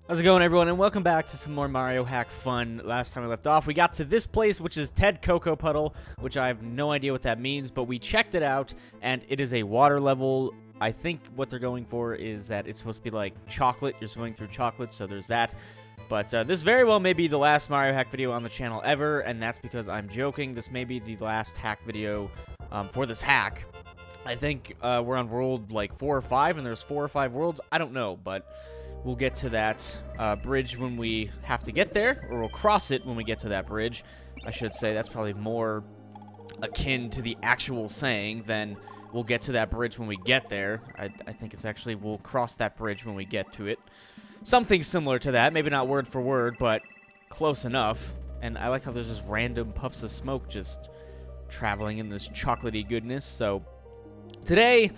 How's it going, everyone, and welcome back to some more Mario hack fun. Last time we left off, we got to this place, which is Ted Cocoa Puddle, which I have no idea what that means, but we checked it out, and it is a water level. I think what they're going for is that it's supposed to be like chocolate. You're swimming through chocolate, so there's that. But this very well may be the last Mario hack video on the channel ever, and that's because I'm joking. This may be the last hack video for this hack. I think we're on world like 4 or 5, and there's 4 or 5 worlds. I don't know, but we'll get to that bridge when we have to get there, or we'll cross it when we get to that bridge. I should say that's probably more akin to the actual saying than we'll get to that bridge when we get there. I think it's actually we'll cross that bridge when we get to it. Something similar to that. Maybe not word for word, but close enough. And I like how there's just random puffs of smoke just traveling in this chocolatey goodness. So today,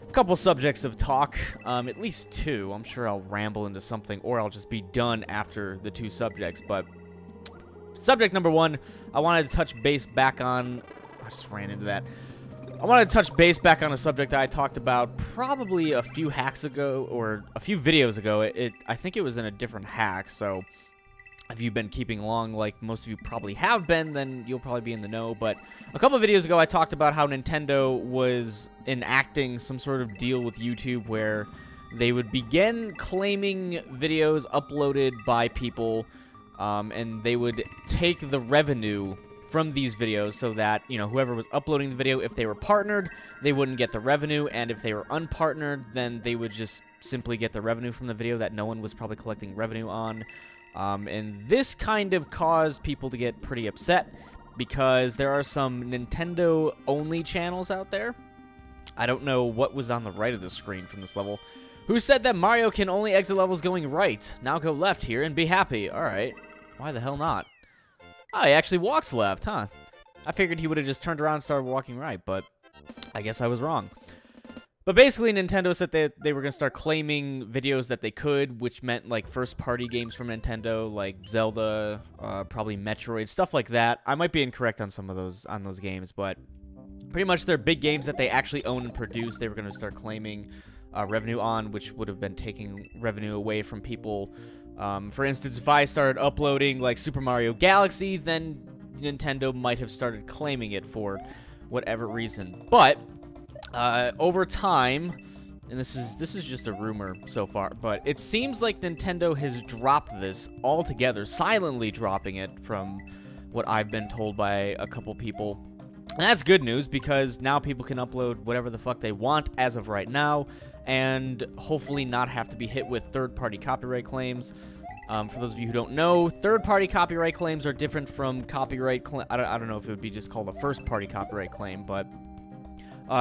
a couple subjects of talk, at least 2. I'm sure I'll ramble into something, or I'll just be done after the 2 subjects. But subject number 1, I wanted to touch base back on. I just ran into that. I wanted to touch base back on a subject that I talked about probably a few hacks ago, or a few videos ago. I think it was in a different hack, so if you've been keeping along like most of you probably have been, then you'll probably be in the know. But a couple of videos ago, I talked about how Nintendo was enacting some sort of deal with YouTube where they would begin claiming videos uploaded by people, and they would take the revenue from these videos so that, you know, whoever was uploading the video, if they were partnered, they wouldn't get the revenue, and if they were unpartnered, then they would just simply get the revenue from the video that no one was probably collecting revenue on. And this kind of caused people to get pretty upset because there are some Nintendo-only channels out there. I don't know what was on the right of the screen from this level. Who said that Mario can only exit levels going right? Now go left here and be happy. Alright. Why the hell not? Oh, he actually walks left, huh? I figured he would have just turned around and started walking right, but I guess I was wrong. But basically, Nintendo said that they were going to start claiming videos that they could, which meant, like, first-party games from Nintendo, like Zelda, probably Metroid, stuff like that. I might be incorrect on some of those, games, but pretty much they're big games that they actually own and produce. They were going to start claiming revenue on, which would have been taking revenue away from people. For instance, if I started uploading, like, Super Mario Galaxy, then Nintendo might have started claiming it for whatever reason. But over time, and this is just a rumor so far, but it seems like Nintendo has dropped this altogether, silently dropping it from what I've been told by a couple people. And that's good news because now people can upload whatever the fuck they want as of right now, and hopefully not have to be hit with third-party copyright claims. For those of you who don't know, third-party copyright claims are different from copyright claim. I don't know if it would be just called a first-party copyright claim, but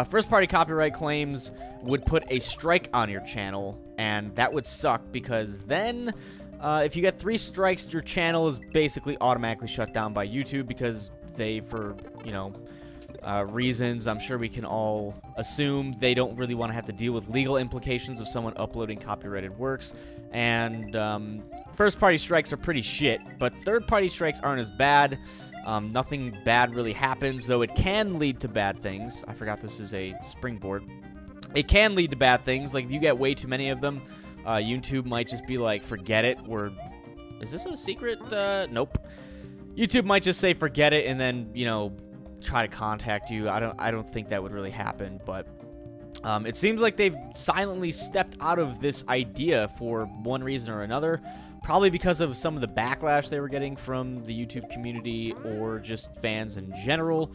first-party copyright claims would put a strike on your channel, and that would suck because then if you get 3 strikes, your channel is basically automatically shut down by YouTube because they, for, you know, reasons I'm sure we can all assume, they don't really want to have to deal with legal implications of someone uploading copyrighted works. And first-party strikes are pretty shit, but third-party strikes aren't as bad. Nothing bad really happens, though it can lead to bad things. I forgot this is a springboard. It can lead to bad things. Like, if you get way too many of them, YouTube might just be like, forget it. Is this a secret? Nope. YouTube might just say forget it and then, you know, try to contact you. I don't think that would really happen, but it seems like they've silently stepped out of this idea for one reason or another. Probably because of some of the backlash they were getting from the YouTube community or just fans in general.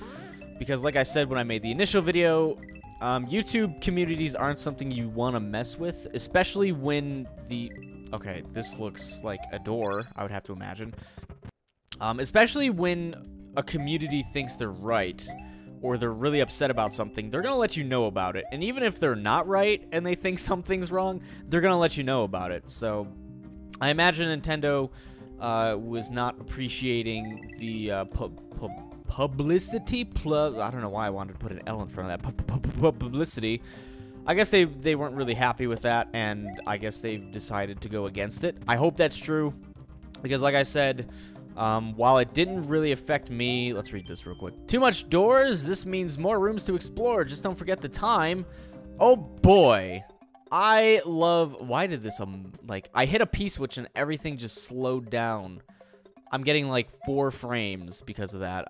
Because like I said when I made the initial video, YouTube communities aren't something you want to mess with, especially when the... Okay, this looks like a door, I would have to imagine. Especially when a community thinks they're right, or they're really upset about something, they're going to let you know about it. And even if they're not right and they think something's wrong, they're going to let you know about it. So I imagine Nintendo was not appreciating the publicity. I don't know why I wanted to put an L in front of that. Publicity. I guess they weren't really happy with that, and I guess they've decided to go against it. I hope that's true, because like I said, while it didn't really affect me, let's read this real quick. Too much doors? This means more rooms to explore. Just don't forget the time. Oh boy. I love... Why did this, like, I hit a P-switch and everything just slowed down. I'm getting, like, 4 frames because of that.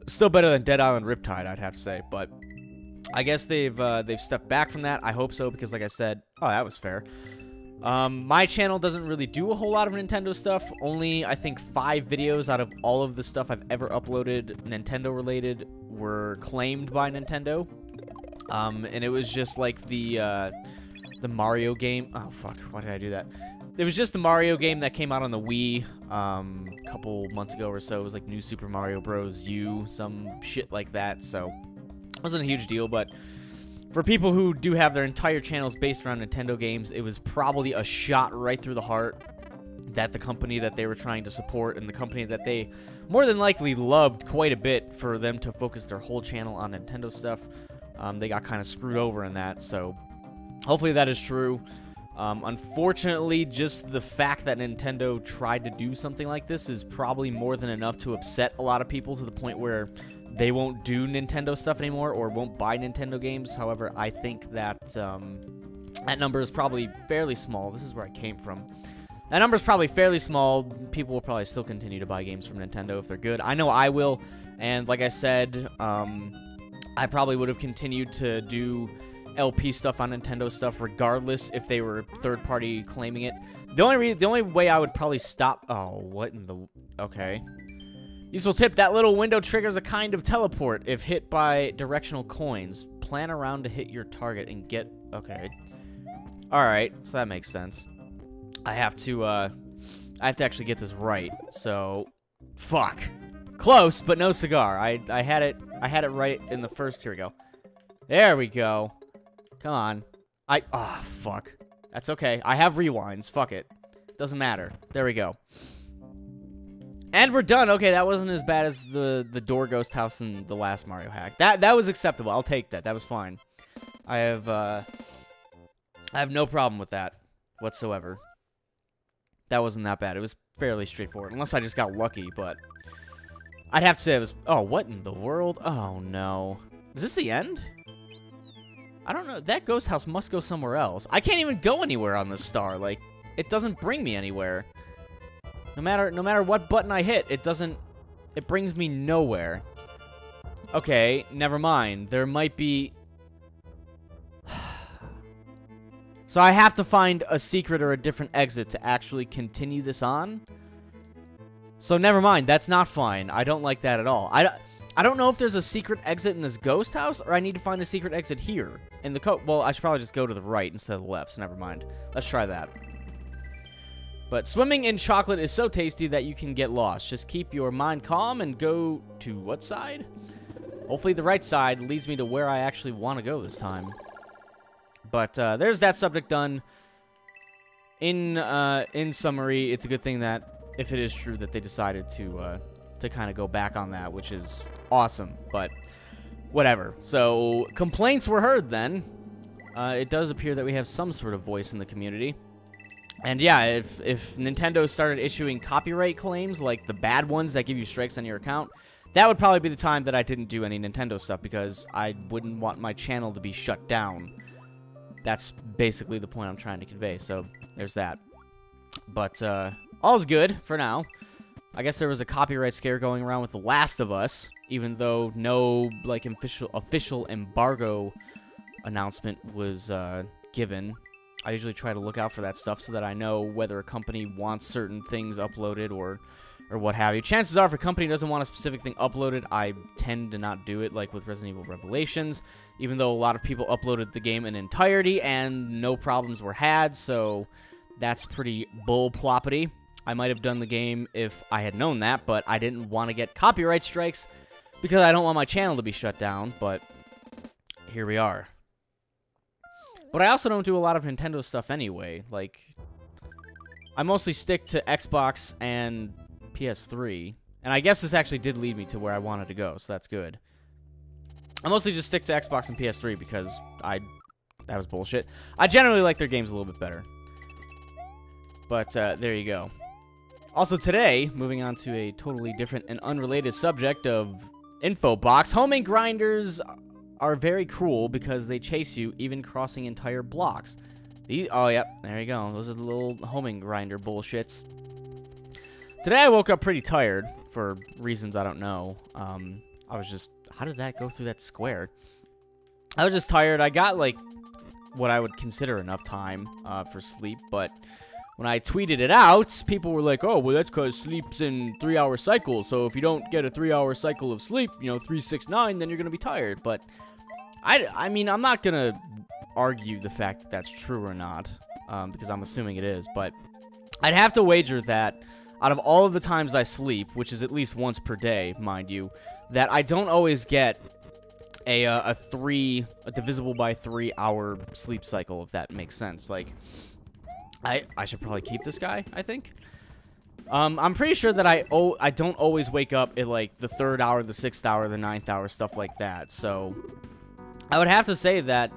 Still better than Dead Island Riptide, I'd have to say, but... I guess they've stepped back from that. I hope so, because like I said... Oh, that was fair. My channel doesn't really do a whole lot of Nintendo stuff. Only, I think, 5 videos out of all of the stuff I've ever uploaded Nintendo-related were claimed by Nintendo. And it was just like the Mario game. Oh, fuck. Why did I do that? It was just the Mario game that came out on the Wii a couple months ago or so. It was like New Super Mario Bros. U, some shit like that, so... It wasn't a huge deal, but for people who do have their entire channels based around Nintendo games, it was probably a shot right through the heart that the company that they were trying to support and the company that they more than likely loved quite a bit, for them to focus their whole channel on Nintendo stuff. They got kind of screwed over in that, so hopefully that is true. Unfortunately, just the fact that Nintendo tried to do something like this is probably more than enough to upset a lot of people to the point where they won't do Nintendo stuff anymore or won't buy Nintendo games. However, I think that that number is probably fairly small. This is where I came from. That number is probably fairly small. People will probably still continue to buy games from Nintendo if they're good. I know I will. And like I said, I probably would have continued to do LP stuff on Nintendo stuff regardless if they were third-party claiming it. The only way I would probably stop... Oh, what in the... Okay. Useful tip, that little window triggers a kind of teleport if hit by directional coins. Plan around to hit your target and get... Okay. Alright, so that makes sense. I have to actually get this right, so... Fuck. Close, but no cigar. I had it right in the first... Here we go. There we go. Come on. Oh, fuck. That's okay. I have rewinds. Fuck it. Doesn't matter. There we go. And we're done. Okay, that wasn't as bad as the door ghost house in the last Mario hack. That was acceptable. I'll take that. That was fine. I have no problem with that whatsoever. That wasn't that bad. It was fairly straightforward. Unless I just got lucky, but... I'd have to say it was... Oh, what in the world? Oh, no. Is this the end? I don't know. That ghost house must go somewhere else. I can't even go anywhere on this star. Like, it doesn't bring me anywhere. No matter what button I hit, it brings me nowhere. Okay, never mind. There might be... So I have to find a secret or a different exit to actually continue this on? So never mind. That's not fine. I don't like that at all. I don't know if there's a secret exit in this ghost house, or I need to find a secret exit here. In the well, I should probably just go to the right instead of the left, so never mind. Let's try that. But swimming in chocolate is so tasty that you can get lost. Just keep your mind calm and go to what side? Hopefully the right side leads me to where I actually want to go this time. But there's that subject done. In summary, it's a good thing that, if it is true, that they decided to kind of go back on that, which is awesome. But whatever. So complaints were heard then. It does appear that we have some sort of voice in the community. And yeah, if Nintendo started issuing copyright claims, like the bad ones that give you strikes on your account, that would probably be the time that I didn't do any Nintendo stuff, because I wouldn't want my channel to be shut down. That's basically the point I'm trying to convey, so there's that. But all's good for now. I guess there was a copyright scare going around with The Last of Us, even though no like official embargo announcement was given. I usually try to look out for that stuff so that I know whether a company wants certain things uploaded or what have you. Chances are, if a company doesn't want a specific thing uploaded, I tend to not do it, like with Resident Evil Revelations, even though a lot of people uploaded the game in entirety and no problems were had, so that's pretty bull-ploppity. I might have done the game if I had known that, but I didn't want to get copyright strikes because I don't want my channel to be shut down, but here we are. But I also don't do a lot of Nintendo stuff anyway. Like, I mostly stick to Xbox and PS3. And I guess this actually did lead me to where I wanted to go, so that's good. I mostly just stick to Xbox and PS3 because that was bullshit. I generally like their games a little bit better. But there you go. Also today, moving on to a totally different and unrelated subject of info box, homing grinders are very cruel because they chase you, even crossing entire blocks. These, oh, yep, there you go. Those are the little homing grinder bullshits. Today I woke up pretty tired for reasons I don't know. I was just, how did that go through that square? I was just tired. I got, like, what I would consider enough time for sleep, but when I tweeted it out, people were like, oh, well, that's because sleep's in 3-hour cycles, so if you don't get a 3-hour cycle of sleep, you know, 3, 6, 9, then you're going to be tired. But, I mean, I'm not going to argue the fact that that's true or not, because I'm assuming it is, but I'd have to wager that out of all of the times I sleep, which is at least once per day, mind you, that I don't always get a divisible by 3-hour sleep cycle, if that makes sense. Like, I should probably keep this guy, I think. I'm pretty sure that I don't always wake up at, like, the 3rd hour, the 6th hour, the 9th hour, stuff like that. So, I would have to say that,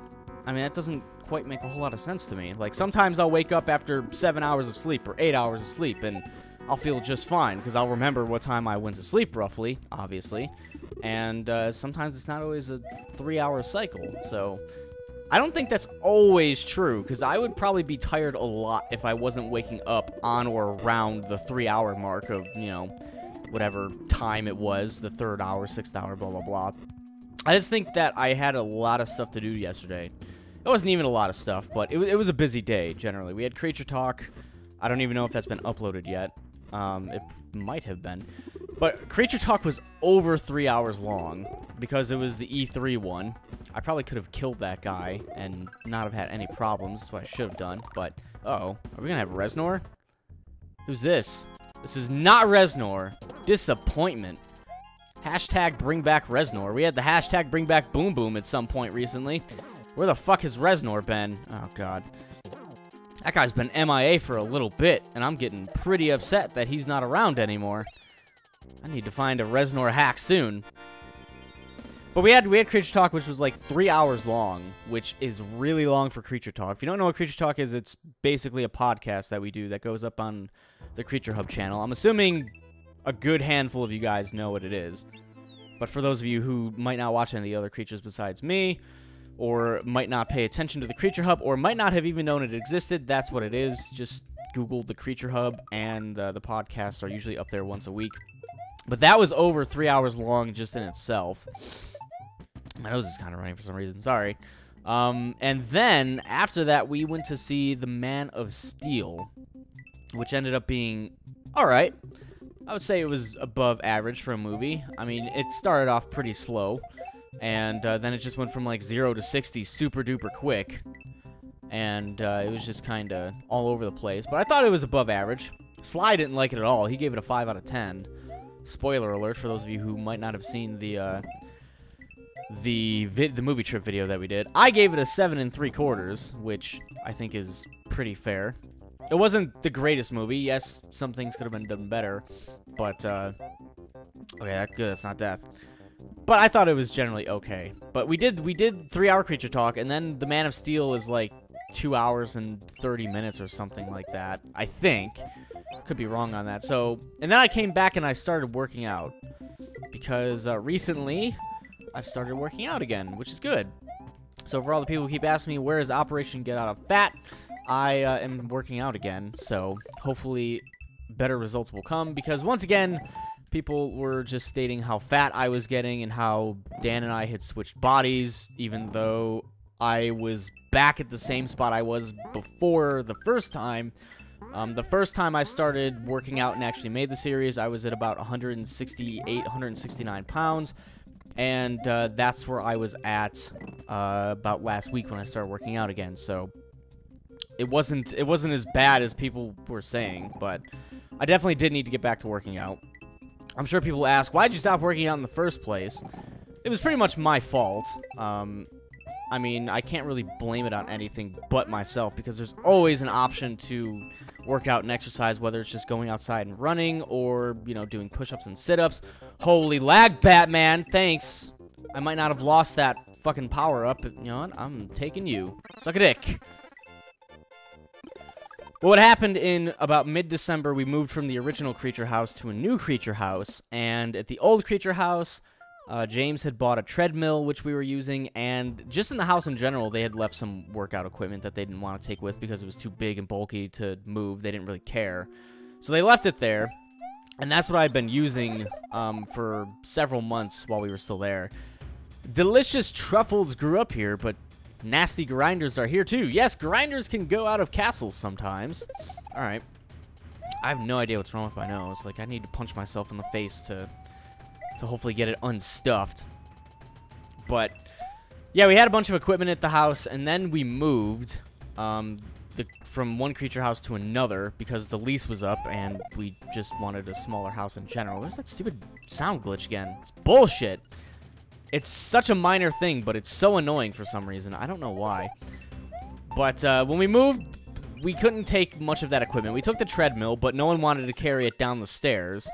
I mean, that doesn't quite make a whole lot of sense to me. Like, sometimes I'll wake up after 7 hours of sleep or 8 hours of sleep, and I'll feel just fine, because I'll remember what time I went to sleep, roughly, obviously. And sometimes it's not always a 3-hour cycle, so I don't think that's always true, because I would probably be tired a lot if I wasn't waking up on or around the 3-hour mark of, you know, whatever time it was, the 3rd hour, 6th hour, blah, blah, blah. I just think that I had a lot of stuff to do yesterday. It wasn't even a lot of stuff, but it was a busy day, generally. We had Creature Talk. I don't even know if that's been uploaded yet. It might have been. But Creature Talk was over 3 hours long because it was the E3 one. I probably could have killed that guy and not have had any problems. That's what I should have done. But, uh-oh. Are we going to have Reznor? Who's this? This is not Reznor. Disappointment. Hashtag bring back Reznor. We had the hashtag bring back Boom Boom at some point recently. Where the fuck has Reznor been? Oh, God. That guy's been MIA for a little bit, and I'm getting pretty upset that he's not around anymore. I need to find a Reznor hack soon. But we had Creature Talk, which was like 3 hours long, which is really long for Creature Talk. If you don't know what Creature Talk is, it's basically a podcast that we do that goes up on the Creature Hub channel. I'm assuming a good handful of you guys know what it is. But for those of you who might not watch any of the other creatures besides me, or might not pay attention to the Creature Hub, or might not have even known it existed, that's what it is. Just Google the Creature Hub, and the podcasts are usually up there once a week. But that was over 3 hours long just in itself. My nose is kind of running for some reason, sorry. And then, after that, we went to see The Man of Steel, which ended up being alright. I would say it was above average for a movie. I mean, it started off pretty slow. And then it just went from like 0 to 60 super duper quick. And it was just kind of all over the place. But I thought it was above average. Sly didn't like it at all. He gave it a 5 out of 10. Spoiler alert for those of you who might not have seen the movie trip video that we did. I gave it a 7 3/4, which I think is pretty fair. It wasn't the greatest movie. Yes, some things could have been done better. But, okay, that's good. That's not death. But I thought it was generally okay. But we did 3-hour Creature Talk, and then The Man of Steel is like 2 hours and 30 minutes or something like that. I think. Could be wrong on that. So, and then I came back and I started working out. Because recently, I've started working out again, which is good. So for all the people who keep asking me, where is Operation Get Out of Fat? I am working out again. So hopefully better results will come. Because once again, people were just stating how fat I was getting and how Dan and I had switched bodies, even though I was back at the same spot I was before the first time. The first time I started working out and actually made the series, I was at about 168, 169 pounds. And that's where I was at about last week when I started working out again. So it wasn't as bad as people were saying, but I definitely did need to get back to working out. I'm sure people ask, why'd you stop working out in the first place? It was pretty much my fault. I mean, I can't really blame it on anything but myself, because there's always an option to work out and exercise, whether it's just going outside and running or, you know, doing push-ups and sit-ups. Holy lag, Batman! Thanks! I might not have lost that fucking power-up, but, you know what? I'm taking you. Suck a dick. Well, what happened in about mid-December, we moved from the original creature house to a new creature house, and at the old creature house, James had bought a treadmill, which we were using, and just in the house in general, they had left some workout equipment that they didn't want to take with because it was too big and bulky to move. They didn't really care. So they left it there, and that's what I'd been using for several months while we were still there. Delicious truffles grew up here, but nasty grinders are here too. Yes, grinders can go out of castles sometimes. All right. I have no idea what's wrong with my nose. Like, I need to punch myself in the face to hopefully get it unstuffed. But yeah, we had a bunch of equipment at the house, and then we moved from one creature house to another because the lease was up, and we just wanted a smaller house in general. There's that stupid sound glitch again. It's bullshit. It's such a minor thing, but it's so annoying for some reason. I don't know why. But when we moved, we couldn't take much of that equipment. We took the treadmill, but no one wanted to carry it down the stairs.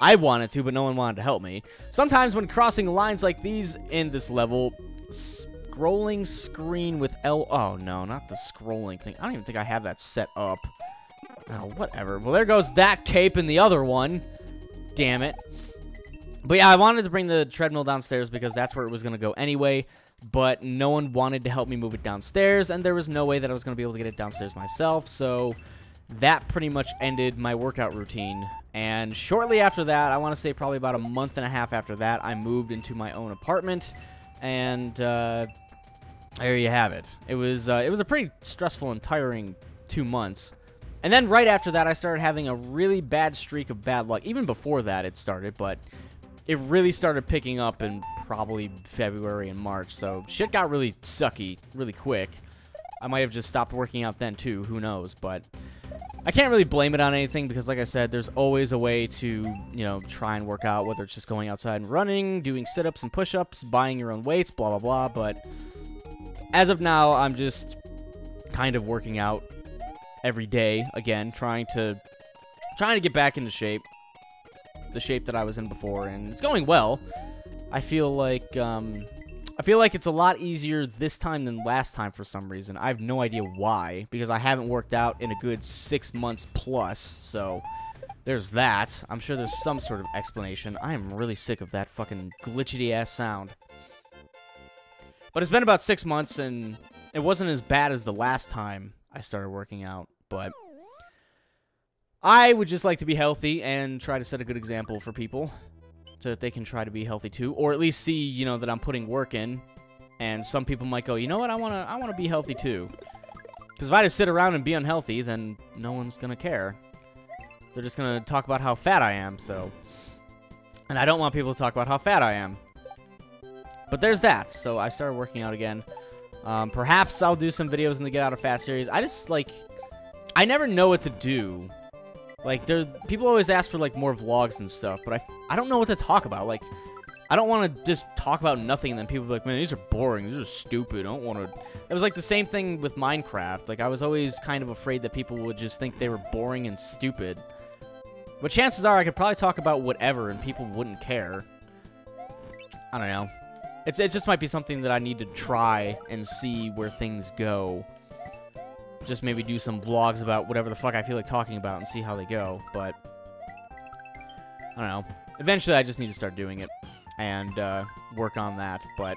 I wanted to, but no one wanted to help me. Sometimes when crossing lines like these in this level, scrolling screen with L... Oh, no, not the scrolling thing. I don't even think I have that set up. Oh, whatever. Well, there goes that cape in the other one. Damn it. But yeah, I wanted to bring the treadmill downstairs because that's where it was going to go anyway. But no one wanted to help me move it downstairs, and there was no way that I was going to be able to get it downstairs myself. So that pretty much ended my workout routine. And shortly after that, I want to say probably about a month and a half after that, I moved into my own apartment. And there you have it. It was a pretty stressful and tiring 2 months. And then right after that, I started having a really bad streak of bad luck. Even before that, it started, but it really started picking up in probably February and March. So shit got really sucky really quick. I might have just stopped working out then too. Who knows? But I can't really blame it on anything because, like I said, there's always a way to, you know, try and work out, whether it's just going outside and running, doing sit-ups and push-ups, buying your own weights, blah, blah, blah. But as of now, I'm just kind of working out every day again, trying to get back into shape, the shape that I was in before, and it's going well. I feel like it's a lot easier this time than last time for some reason. I have no idea why, because I haven't worked out in a good 6 months plus, so there's that. I'm sure there's some sort of explanation. I am really sick of that fucking glitchity-ass sound. But it's been about 6 months, and it wasn't as bad as the last time I started working out, but I would just like to be healthy and try to set a good example for people so that they can try to be healthy too, or at least see, you know, that I'm putting work in. And some people might go, you know what, I want to be healthy too. Because if I just sit around and be unhealthy, then no one's going to care. They're just going to talk about how fat I am, so. And I don't want people to talk about how fat I am. But there's that. So I started working out again. Perhaps I'll do some videos in the Get Out of Fat series. I just, like, I never know what to do. Like, people always ask for, like, more vlogs and stuff, but I don't know what to talk about. Like, I don't want to just talk about nothing and then people be like, man, these are boring. These are stupid. I don't want to. It was like the same thing with Minecraft. Like, I was always kind of afraid that people would just think they were boring and stupid. But chances are I could probably talk about whatever and people wouldn't care. I don't know. It just might be something that I need to try and see where things go. Just maybe do some vlogs about whatever the fuck I feel like talking about and see how they go. But I don't know. Eventually, I just need to start doing it and work on that. But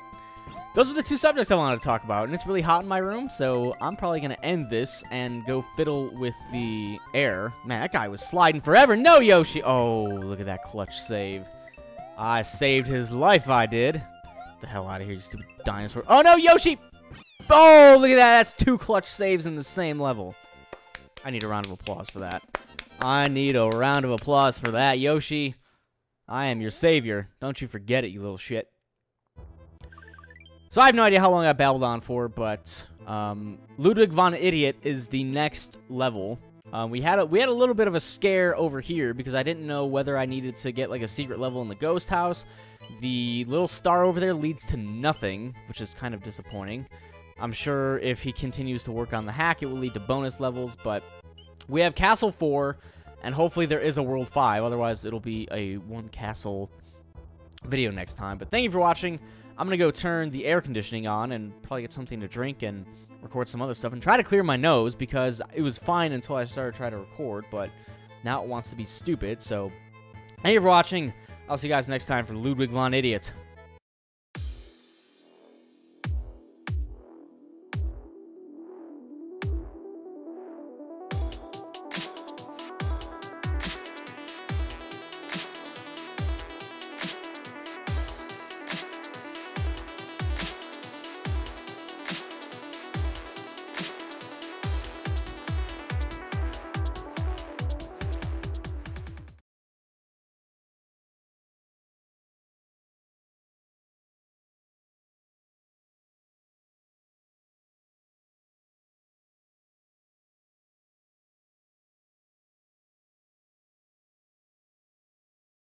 those were the two subjects I wanted to talk about, and it's really hot in my room, so I'm probably going to end this and go fiddle with the air. Man, that guy was sliding forever. No, Yoshi! Oh, look at that clutch save. I saved his life, I did. Get the hell out of here, you stupid dinosaur. Oh, no, Yoshi! Oh, look at that. That's 2 clutch saves in the same level. I need a round of applause for that. I need a round of applause for that, Yoshi. I am your savior. Don't you forget it, you little shit. So I have no idea how long I babbled on for, but Ludwig von Idiot is the next level. We had a little bit of a scare over here because I didn't know whether I needed to get like a secret level in the ghost house. The little star over there leads to nothing, which is kind of disappointing. I'm sure if he continues to work on the hack, it will lead to bonus levels, but we have Castle 4, and hopefully there is a World 5. Otherwise, it'll be a 1 castle video next time. But thank you for watching. I'm going to go turn the air conditioning on and probably get something to drink and record some other stuff and try to clear my nose because it was fine until I started trying to record, but now it wants to be stupid. So thank you for watching. I'll see you guys next time for Ludwig von Idiot.